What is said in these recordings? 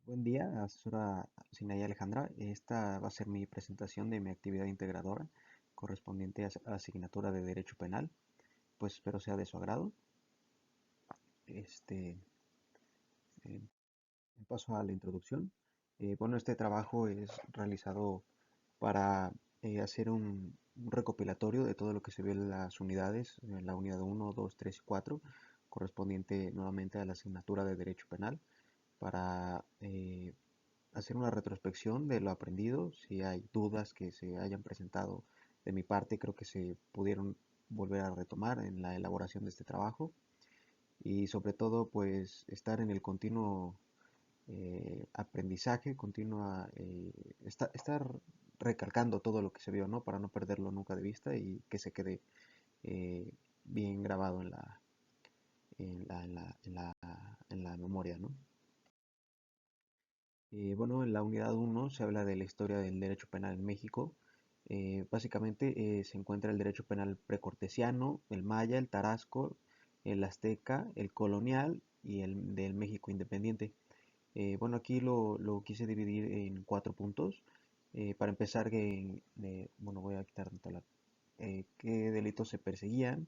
Buen día, asesora Sinaya Alejandra. Esta va a ser mi presentación de mi actividad integradora correspondiente a la asignatura de Derecho Penal. Pues espero sea de su agrado. Este, eh, Paso a la introducción. Bueno, este trabajo es realizado para hacer un recopilatorio de todo lo que se vio en las unidades, en la unidad 1, 2, 3 y 4, correspondiente nuevamente a la asignatura de Derecho Penal, para hacer una retrospección de lo aprendido. Si hay dudas que se hayan presentado de mi parte, creo que se pudieron volver a retomar en la elaboración de este trabajo, y sobre todo pues estar en el continuo aprendizaje, continua, estar recalcando todo lo que se vio, ¿no? Para no perderlo nunca de vista y que se quede eh, bien grabado en la memoria, ¿no? Bueno, en la unidad uno se habla de la historia del derecho penal en México. Básicamente se encuentra el derecho penal precortesiano, el maya, el tarasco, el azteca, el colonial y el del México independiente. Bueno, aquí lo quise dividir en cuatro puntos. Para empezar, bueno, voy a quitar qué delitos se perseguían,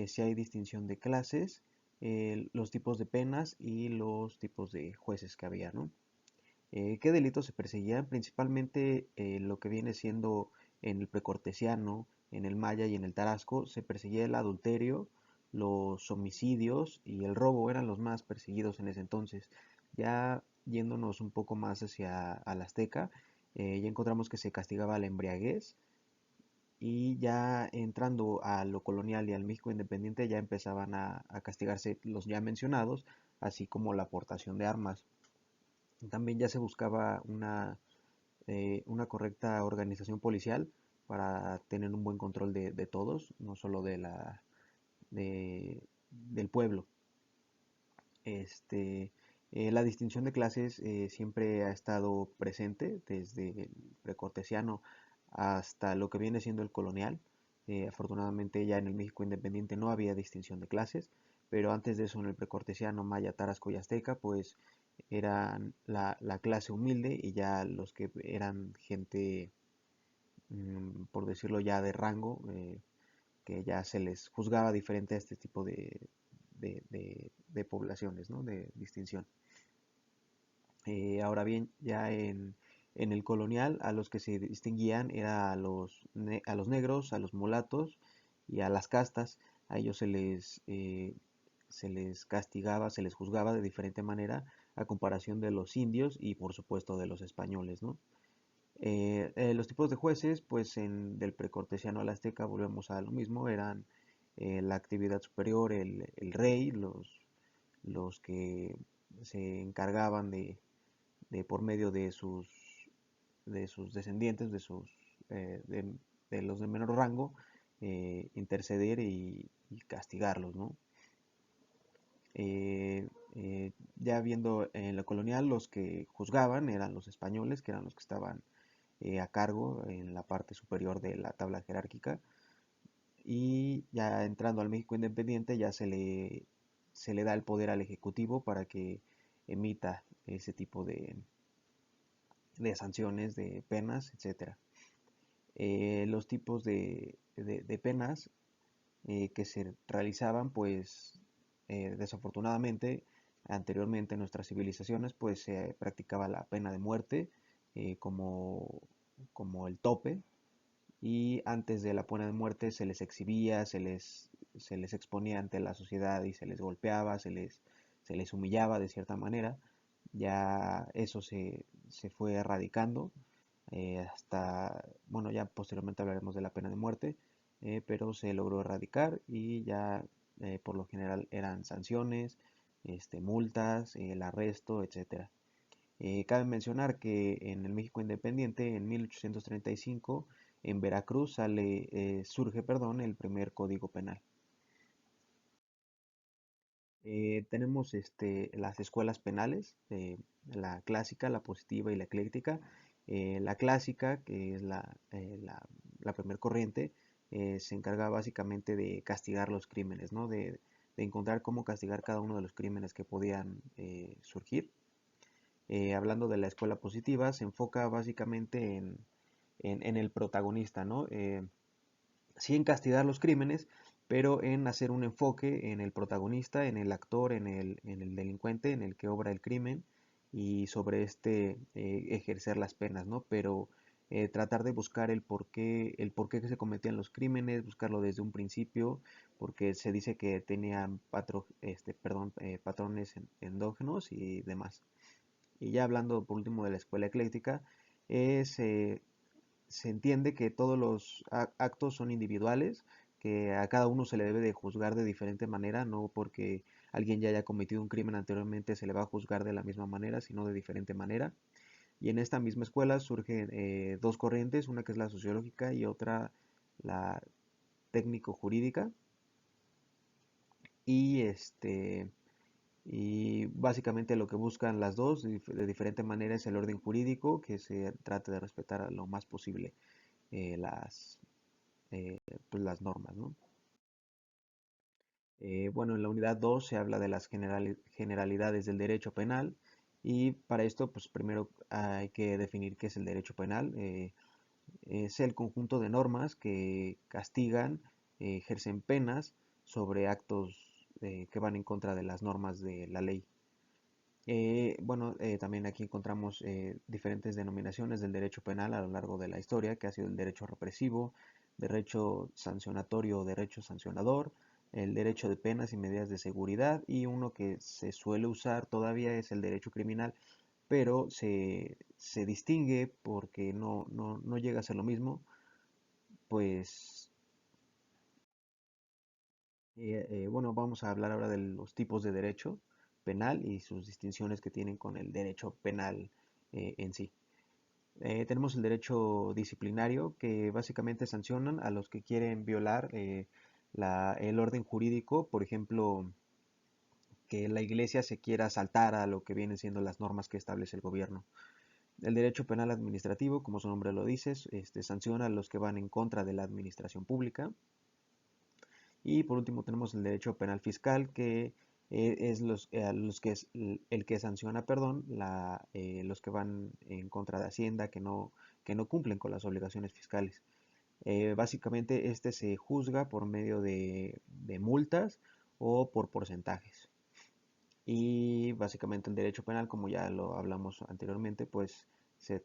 si hay distinción de clases, los tipos de penas y los tipos de jueces que había, ¿no? ¿Qué delitos se perseguían? Principalmente lo que viene siendo en el precortesiano, en el maya y en el tarasco, se perseguía el adulterio, los homicidios y el robo eran los más perseguidos en ese entonces. Ya yéndonos un poco más hacia al azteca, ya encontramos que se castigaba la embriaguez, y ya entrando a lo colonial y al México independiente ya empezaban a castigarse los ya mencionados, así como la aportación de armas. También ya se buscaba una correcta organización policial para tener un buen control de todos, no solo de- del pueblo. Este, la distinción de clases siempre ha estado presente desde el precortesiano hasta lo que viene siendo el colonial. Afortunadamente ya en el México independiente no había distinción de clases, pero antes de eso en el precortesiano, maya, tarasco y azteca, pues eran la clase humilde, y ya los que eran gente, por decirlo ya de rango, que ya se les juzgaba diferente a este tipo de poblaciones, ¿no? De distinción. Ahora bien, ya en el colonial, a los que se distinguían era a los negros, a los mulatos y a las castas. A ellos se les castigaba, se les juzgaba de diferente manera a comparación de los indios y por supuesto de los españoles, ¿no? Los tipos de jueces, pues del precortesiano al azteca volvemos a lo mismo. Eran la actividad superior, el rey, los que se encargaban por medio de sus descendientes, de los de menor rango, interceder y castigarlos, ¿no? Ya viendo en la colonial, los que juzgaban eran los españoles, que eran los que estaban a cargo en la parte superior de la tabla jerárquica. Y ya entrando al México independiente, ya se le da el poder al Ejecutivo para que emita ese tipo de sanciones, de penas, etcétera. Los tipos de penas que se realizaban, pues desafortunadamente, anteriormente en nuestras civilizaciones, pues se practicaba la pena de muerte como el tope, y antes de la pena de muerte se les exhibía, se les exponía ante la sociedad y se les golpeaba, se les humillaba de cierta manera. Ya eso se fue erradicando bueno, ya posteriormente hablaremos de la pena de muerte, pero se logró erradicar y ya por lo general eran sanciones, multas, el arresto, etcétera. Cabe mencionar que en el México independiente, en 1835, en Veracruz surge, perdón, el primer código penal. Tenemos las escuelas penales, la clásica, la positiva y la ecléctica. La clásica, que es la primer corriente, se encarga básicamente de castigar los crímenes, ¿no? De encontrar cómo castigar cada uno de los crímenes que podían surgir. hablando de la escuela positiva, se enfoca básicamente en el protagonista, ¿no? Sí en castigar los crímenes, pero en hacer un enfoque en el protagonista, en el actor, en el delincuente, en el que obra el crimen y sobre este ejercer las penas, ¿no? Pero tratar de buscar el por qué que se cometían los crímenes, buscarlo desde un principio, porque se dice que tenían patrones endógenos y demás. Y ya hablando por último de la escuela ecléctica, es se entiende que todos los actos son individuales, que a cada uno se le debe de juzgar de diferente manera, no porque alguien ya haya cometido un crimen anteriormente se le va a juzgar de la misma manera, sino de diferente manera. Y en esta misma escuela surgen dos corrientes, una que es la sociológica y otra la técnico-jurídica. Y y básicamente lo que buscan las dos de diferente manera es el orden jurídico, que se trate de respetar a lo más posible las pues las normas, ¿no? Bueno, en la unidad 2 se habla de las generalidades del derecho penal y para esto, pues primero hay que definir qué es el derecho penal. Es el conjunto de normas que castigan, ejercen penas sobre actos que van en contra de las normas de la ley. Bueno, también aquí encontramos diferentes denominaciones del derecho penal a lo largo de la historia, que ha sido el derecho represivo, derecho sancionatorio o derecho sancionador, el derecho de penas y medidas de seguridad y uno que se suele usar todavía es el derecho criminal, pero se distingue porque no llega a ser lo mismo, pues bueno, vamos a hablar ahora de los tipos de derecho penal y sus distinciones que tienen con el derecho penal en sí. Tenemos el derecho disciplinario, que básicamente sancionan a los que quieren violar el orden jurídico, por ejemplo, que la iglesia se quiera saltar a lo que vienen siendo las normas que establece el gobierno. El derecho penal administrativo, como su nombre lo dice, sanciona a los que van en contra de la administración pública. Y por último tenemos el derecho penal fiscal, que es los que es el que sanciona, perdón, los que van en contra de Hacienda, que no cumplen con las obligaciones fiscales. Básicamente este se juzga por medio de multas o por porcentajes. Y básicamente el derecho penal, como ya lo hablamos anteriormente, pues se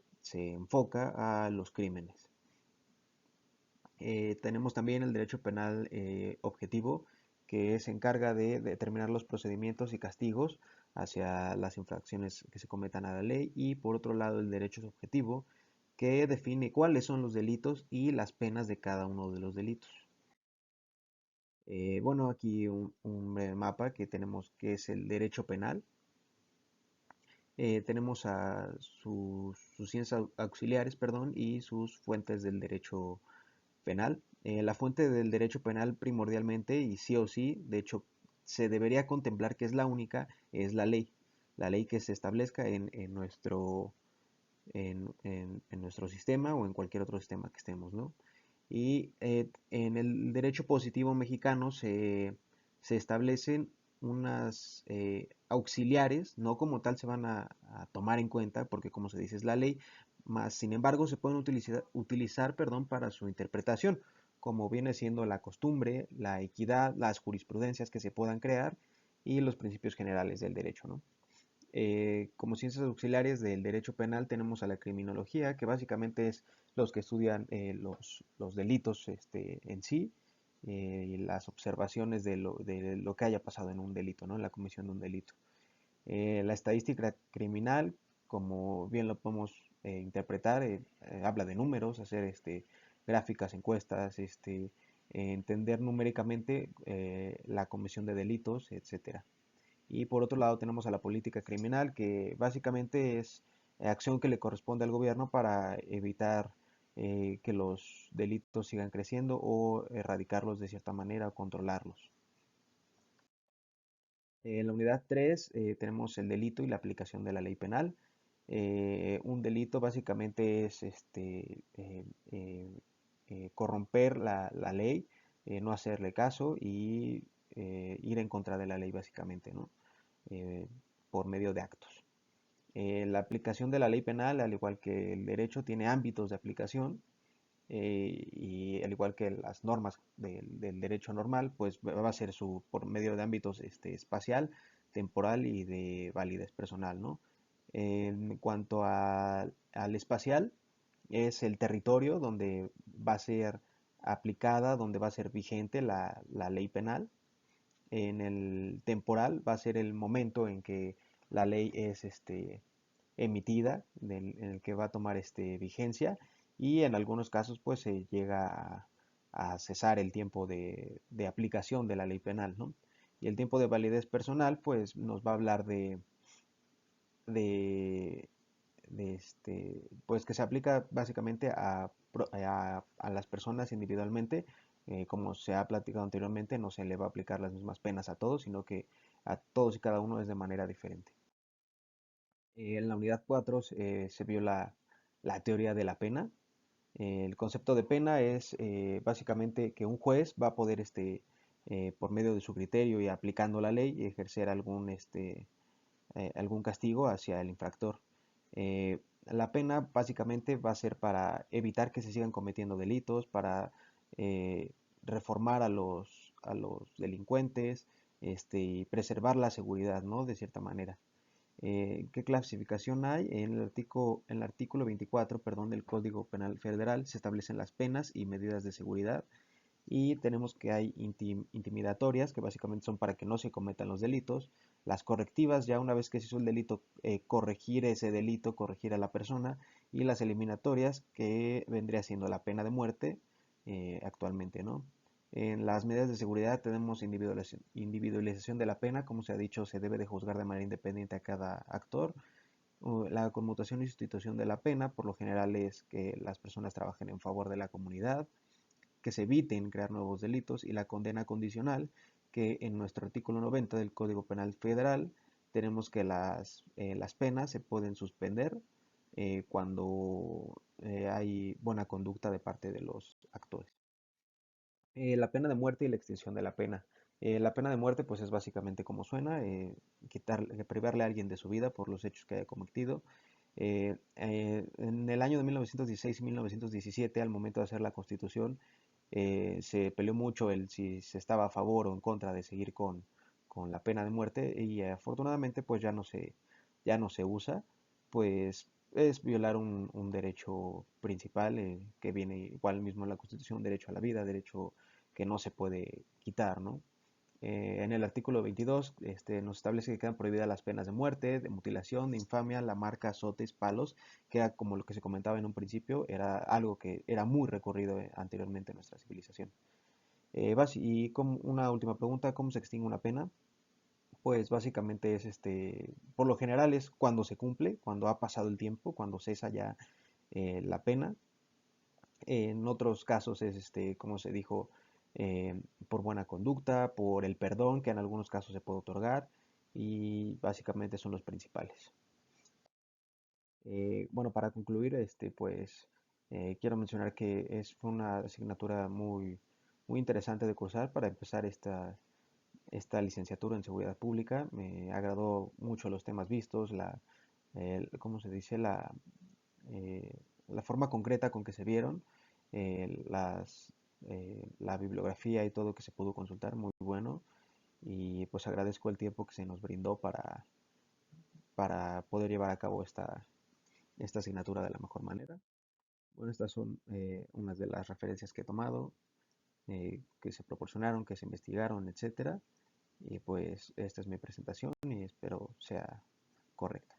enfoca a los crímenes. Tenemos también el derecho penal objetivo, que se encarga de determinar los procedimientos y castigos hacia las infracciones que se cometan a la ley. Y por otro lado, el derecho subjetivo, que define cuáles son los delitos y las penas de cada uno de los delitos. Bueno, aquí un breve mapa que tenemos que es el derecho penal. Tenemos a sus ciencias auxiliares, perdón, y sus fuentes del derecho penal. La fuente del derecho penal primordialmente y sí o sí, de hecho, se debería contemplar que es la única, es la ley que se establezca en nuestro sistema o en cualquier otro sistema que estemos, ¿no? Y en el derecho positivo mexicano se establecen unas auxiliares, no como tal se van a tomar en cuenta, porque como se dice es la ley, más sin embargo se pueden utilizar perdón, para su interpretación, como viene siendo la costumbre, la equidad, las jurisprudencias que se puedan crear y los principios generales del derecho, ¿no? Como ciencias auxiliares del derecho penal tenemos a la criminología, que básicamente es los que estudian los delitos en sí y las observaciones de lo que haya pasado en un delito, ¿no? En la comisión de un delito. La estadística criminal, como bien lo podemos interpretar, habla de números, hacer gráficas, encuestas, entender numéricamente la comisión de delitos, etcétera. Y por otro lado tenemos a la política criminal, que básicamente es acción que le corresponde al gobierno para evitar que los delitos sigan creciendo o erradicarlos de cierta manera o controlarlos. En la unidad 3 tenemos el delito y la aplicación de la ley penal. Un delito básicamente es corromper la ley, no hacerle caso y ir en contra de la ley básicamente, ¿no? Eh, por medio de actos. La aplicación de la ley penal, al igual que el derecho, tiene ámbitos de aplicación y al igual que las normas del derecho normal, pues va a ser por medio de ámbitos espacial, temporal y de validez personal, ¿no? En cuanto al espacial, es el territorio donde va a ser aplicada, donde va a ser vigente la ley penal. En el temporal va a ser el momento en que la ley es emitida, en el que va a tomar vigencia, y en algunos casos pues se llega a cesar el tiempo de aplicación de la ley penal, ¿no? Y el tiempo de validez personal pues nos va a hablar de, pues que se aplica básicamente a las personas individualmente. Como se ha platicado anteriormente, no se le va a aplicar las mismas penas a todos, sino que a todos y cada uno es de manera diferente. En la unidad 4 se vio la teoría de la pena. El concepto de pena es básicamente que un juez va a poder, por medio de su criterio y aplicando la ley, ejercer algún castigo hacia el infractor. La pena básicamente va a ser para evitar que se sigan cometiendo delitos, para eh, reformar a los delincuentes, y preservar la seguridad, ¿no? De cierta manera. ¿Qué clasificación hay? En el artículo 24, perdón, del Código Penal Federal se establecen las penas y medidas de seguridad y tenemos que hay intimidatorias, que básicamente son para que no se cometan los delitos, las correctivas, ya una vez que se hizo el delito, corregir ese delito, corregir a la persona, y las eliminatorias, que vendría siendo la pena de muerte actualmente, ¿no? En las medidas de seguridad tenemos individualización de la pena, como se ha dicho, se debe de juzgar de manera independiente a cada actor. La conmutación y sustitución de la pena, por lo general, es que las personas trabajen en favor de la comunidad, que se eviten crear nuevos delitos, y la condena condicional, que en nuestro artículo 90 del Código Penal Federal tenemos que las penas se pueden suspender cuando hay buena conducta de parte de los actores. La pena de muerte y la extinción de la pena. La pena de muerte pues es básicamente como suena, privarle a alguien de su vida por los hechos que haya cometido. En el año de 1916 y 1917, al momento de hacer la Constitución, se peleó mucho el si se estaba a favor o en contra de seguir con la pena de muerte, y afortunadamente pues ya no se usa, pues es violar un derecho principal, que viene igual mismo en la Constitución: derecho a la vida, derecho que no se puede quitar, ¿no? En el artículo 22 nos establece que quedan prohibidas las penas de muerte, de mutilación, de infamia, la marca, azotes, palos, que era como lo que se comentaba en un principio, era algo que era muy recurrido anteriormente en nuestra civilización. Y como una última pregunta: ¿cómo se extingue una pena? Pues básicamente es, por lo general es cuando se cumple, cuando ha pasado el tiempo, cuando cesa ya la pena. En otros casos es, como se dijo, por buena conducta, por el perdón, que en algunos casos se puede otorgar, y básicamente son los principales. Bueno, para concluir, pues quiero mencionar que fue una asignatura muy, muy interesante de cursar para empezar esta licenciatura en seguridad pública. Me agradó mucho los temas vistos, ¿cómo se dice? La forma concreta con que se vieron, la bibliografía y todo que se pudo consultar, muy bueno. Y pues agradezco el tiempo que se nos brindó para poder llevar a cabo esta asignatura de la mejor manera. Bueno, estas son unas de las referencias que he tomado, que se proporcionaron, que se investigaron, etcétera. Y pues esta es mi presentación y espero sea correcta.